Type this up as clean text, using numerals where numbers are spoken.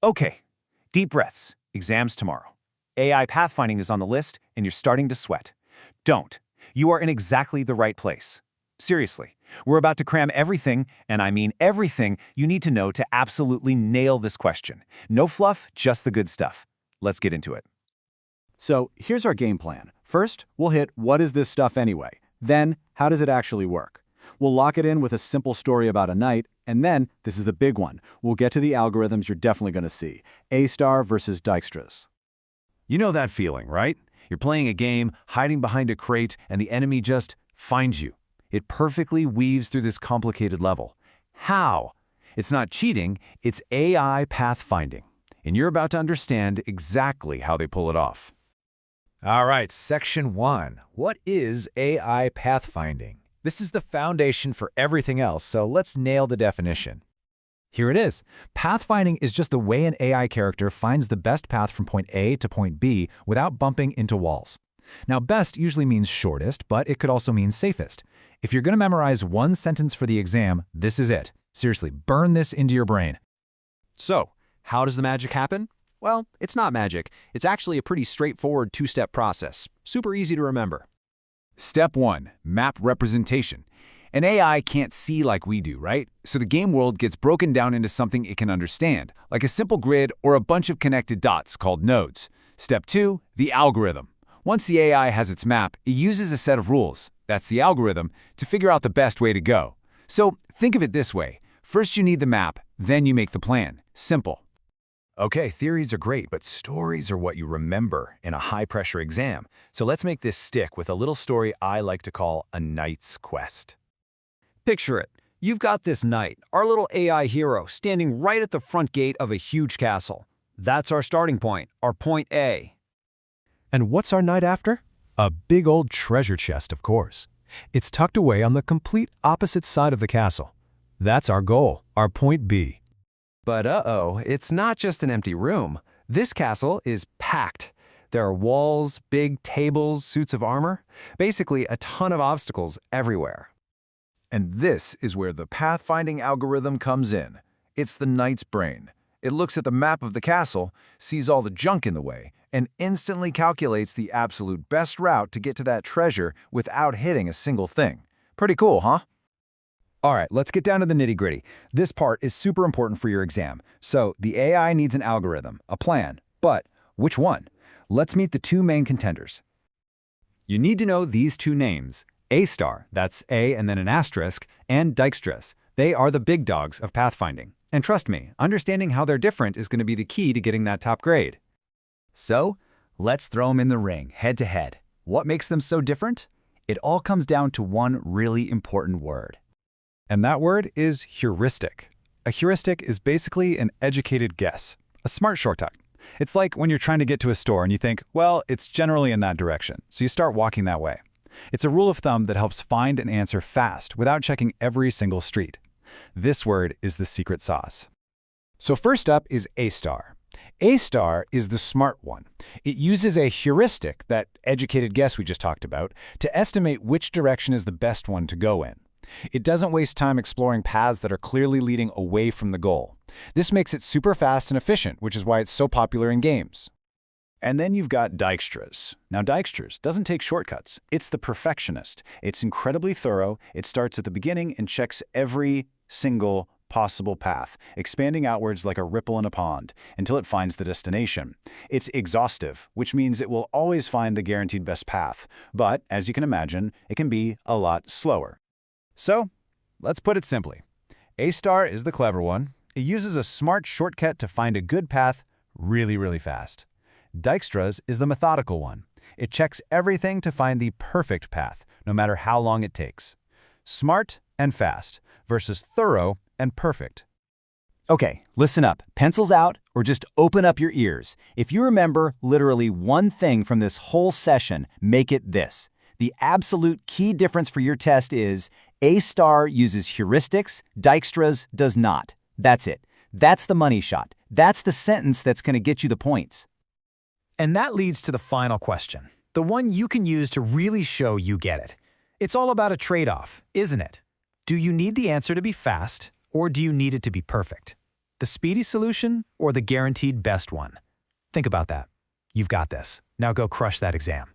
Okay, deep breaths. Exams tomorrow. AI pathfinding is on the list, and you're starting to sweat. Don't. You are in exactly the right place. Seriously, we're about to cram everything, and I mean everything, you need to know to absolutely nail this question. No fluff, just the good stuff. Let's get into it. So here's our game plan. First, we'll hit what is this stuff anyway? Then, how does it actually work? We'll lock it in with a simple story about a knight, and then, this is the big one, we'll get to the algorithms you're definitely going to see. A-star versus Dijkstra's. You know that feeling, right? You're playing a game, hiding behind a crate, and the enemy just finds you. It perfectly weaves through this complicated level. How? It's not cheating, it's AI pathfinding. And you're about to understand exactly how they pull it off. All right, Section 1. What is AI pathfinding? This is the foundation for everything else, so let's nail the definition. Here it is. Pathfinding is just the way an AI character finds the best path from point A to point B without bumping into walls. Now, best usually means shortest, but it could also mean safest. If you're going to memorize one sentence for the exam, this is it. Seriously, burn this into your brain. So, how does the magic happen? Well, it's not magic. It's actually a pretty straightforward two-step process. Super easy to remember. Step 1. Map representation. An AI can't see like we do, right? So the game world gets broken down into something it can understand, like a simple grid or a bunch of connected dots called nodes. Step 2. The algorithm. Once the AI has its map, it uses a set of rules, that's the algorithm, to figure out the best way to go. So think of it this way. First you need the map, then you make the plan. Simple. Okay, theories are great, but stories are what you remember in a high-pressure exam. So let's make this stick with a little story I like to call a knight's quest. Picture it. You've got this knight, our little AI hero, standing right at the front gate of a huge castle. That's our starting point, our point A. And what's our knight after? A big old treasure chest, of course. It's tucked away on the complete opposite side of the castle. That's our goal, our point B. But it's not just an empty room. This castle is packed. There are walls, big tables, suits of armor, basically a ton of obstacles everywhere. And this is where the pathfinding algorithm comes in. It's the knight's brain. It looks at the map of the castle, sees all the junk in the way, and instantly calculates the absolute best route to get to that treasure without hitting a single thing. Pretty cool, huh? All right, let's get down to the nitty-gritty. This part is super important for your exam. So the AI needs an algorithm, a plan. But which one? Let's meet the two main contenders. You need to know these two names. A-star, that's A and then an asterisk, and Dijkstra's. They are the big dogs of pathfinding. And trust me, understanding how they're different is going to be the key to getting that top grade. So, let's throw them in the ring, head to head. What makes them so different? It all comes down to one really important word. And that word is heuristic. A heuristic is basically an educated guess, a smart shortcut. It's like when you're trying to get to a store and you think, well, it's generally in that direction, so you start walking that way. It's a rule of thumb that helps find an answer fast without checking every single street. This word is the secret sauce. So first up is A-star. A-star is the smart one. It uses a heuristic, that educated guess we just talked about, to estimate which direction is the best one to go in. It doesn't waste time exploring paths that are clearly leading away from the goal. This makes it super fast and efficient, which is why it's so popular in games. And then you've got Dijkstra's. Now, Dijkstra's doesn't take shortcuts. It's the perfectionist. It's incredibly thorough. It starts at the beginning and checks every single possible path, expanding outwards like a ripple in a pond until it finds the destination. It's exhaustive, which means it will always find the guaranteed best path. But, as you can imagine, it can be a lot slower. So, let's put it simply. A-star is the clever one. It uses a smart shortcut to find a good path really, really fast. Dijkstra's is the methodical one. It checks everything to find the perfect path, no matter how long it takes. Smart and fast versus thorough and perfect. Okay, listen up. Pencils out, or just open up your ears. If you remember literally one thing from this whole session, make it this. The absolute key difference for your test is A-star uses heuristics, Dijkstra's does not. That's it. That's the money shot. That's the sentence that's going to get you the points. And that leads to the final question, the one you can use to really show you get it. It's all about a trade-off, isn't it? Do you need the answer to be fast, or do you need it to be perfect? The speedy solution or the guaranteed best one? Think about that. You've got this. Now go crush that exam.